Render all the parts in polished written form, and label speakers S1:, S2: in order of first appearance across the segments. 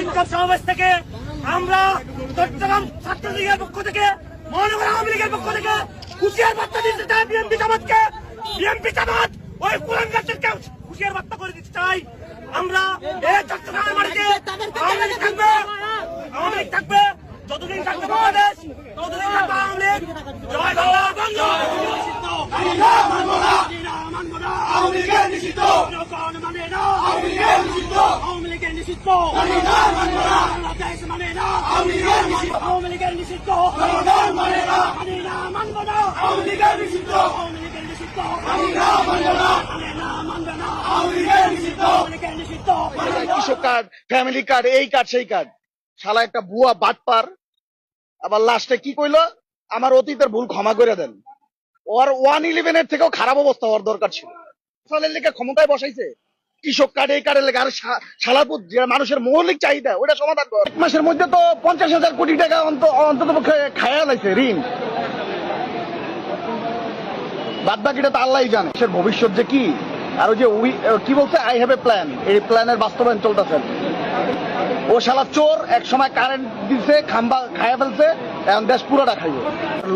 S1: বিক্ষোভ সমাবেশ থেকে আমরা চট্টগ্রাম ছাত্রলীগের পক্ষ থেকে, মহানগর আওয়ামী লীগের পক্ষ থেকে হুঁশিয়ার বার্তা দিতে চাই বিএনপি জামাতকে। বিএনপি জামাত ওই কুলাঙ্গারদেরকে হুঁশিয়ার বার্তা করে দিতে চাই। আমরা এই চট্টগ্রামের মাটিতে আওয়ামী লীগ থাকবে, আওয়ামী লীগ থাকবে, যতদিন থাকবে বাংলাদেশ ততদিন থাকবে আওয়ামী লীগ। জয় বাংলা,
S2: কৃষক কার্ড, ফ্যামিলি কার্ড, এই কার্ড সেই কার্ড, শালা একটা বুয়া বাটপার। আবার লাস্টে কি কইলো, আমার অতীতের ভুল ক্ষমা করে দেন। ওর 111 এর থেকেও খারাপ অবস্থা ওর দরকার ছিল। ফসলের লেগে ক্ষমতায় বসাইছে, কৃষক কার্ড এই কার্ডের লেগে। আর শালাপুর যে মানুষের মৌলিক চাহিদা ওটা সমাধান কর। এক মাসের মধ্যে তো 50,000 কোটি টাকা অন্তত পক্ষে খায়া লাইছে ঋণ। বাদ বাকিটা তো আল্লাহই জানে ভবিষ্যৎ যে কি। আর ওই যে কি বলছে, আই হ্যাভ এ প্ল্যান, এই প্ল্যানের বাস্তবায়ন চলতেছে। ও শালা চোর, এক সময় কারেন্ট দিছে, খাম্বা খাইয়া ফেলছে, এখন দেশ পুরোটা খাইবে।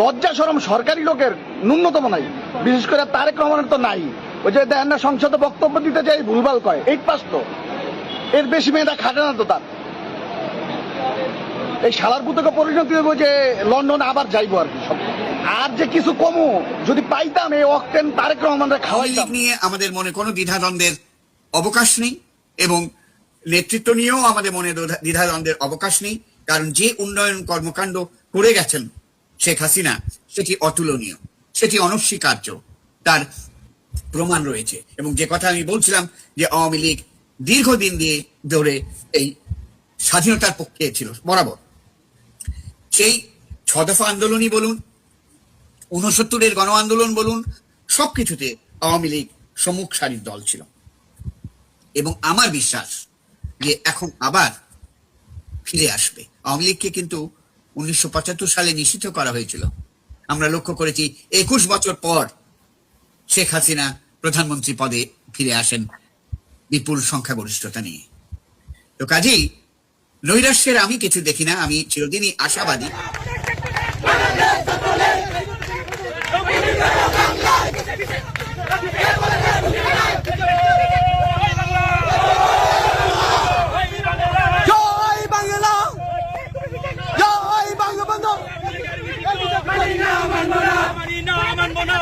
S2: লজ্জা শরম সরকারি লোকের ন্যূনতম নাই, বিশেষ করে তারেক রহমানের তো নাই। ওই যে দেখেন না, সংসদে বক্তব্য দিতে চাই ভুলভাল কয়, 8 পাস তো, এর বেশি মেয়েটা খাটে না তো তার। এই শালার পুতকে পরিণতি হইব যে লন্ডন আবার যাইবো আর কি। আর যে কিছু কমু যদি পাইতাম, এই অক্টেন তারেক রহমানরা খাওয়াইতাম।
S3: নিয়ে আমাদের মনে কোনো দ্বিধাদ্বন্দ্বের অবকাশ নেই, এবং নেতৃত্ব নিয়েও আমাদের মনে দ্বিধাদ্বন্দ্বের অবকাশ নেই। কারণ যে উন্নয়ন কর্মকাণ্ড করে গেছেন শেখ হাসিনা, সেটি অতুলনীয়, সেটি অনস্বীকার্য, তার প্রমাণ রয়েছে। এবং যে কথা আমি বলছিলাম যে আওয়ামী লীগ দীর্ঘদিন দিয়ে ধরে এই স্বাধীনতার পক্ষে ছিল বরাবর, সেই 6 দফা আন্দোলনই বলুন, 69-এর গণ আন্দোলন বলুন, সবকিছুতে আওয়ামী লীগ সম্মুখ সারির দল ছিল। এবং আমার বিশ্বাস যে এখন আবার ফিরে আসবে। আওয়ামী লীগকে কিন্তু 1975 সালে নিষিদ্ধ করা হয়েছিল। আমরা লক্ষ্য করেছি 21 বছর পর শেখ হাসিনা প্রধানমন্ত্রী পদে ফিরে আসেন বিপুল সংখ্যাগরিষ্ঠতা নিয়ে। তো কাজেই নৈরাশ্যের আমি কিছু দেখি না, আমি চিরদিনই আশাবাদী।
S1: মানি না মানবো না,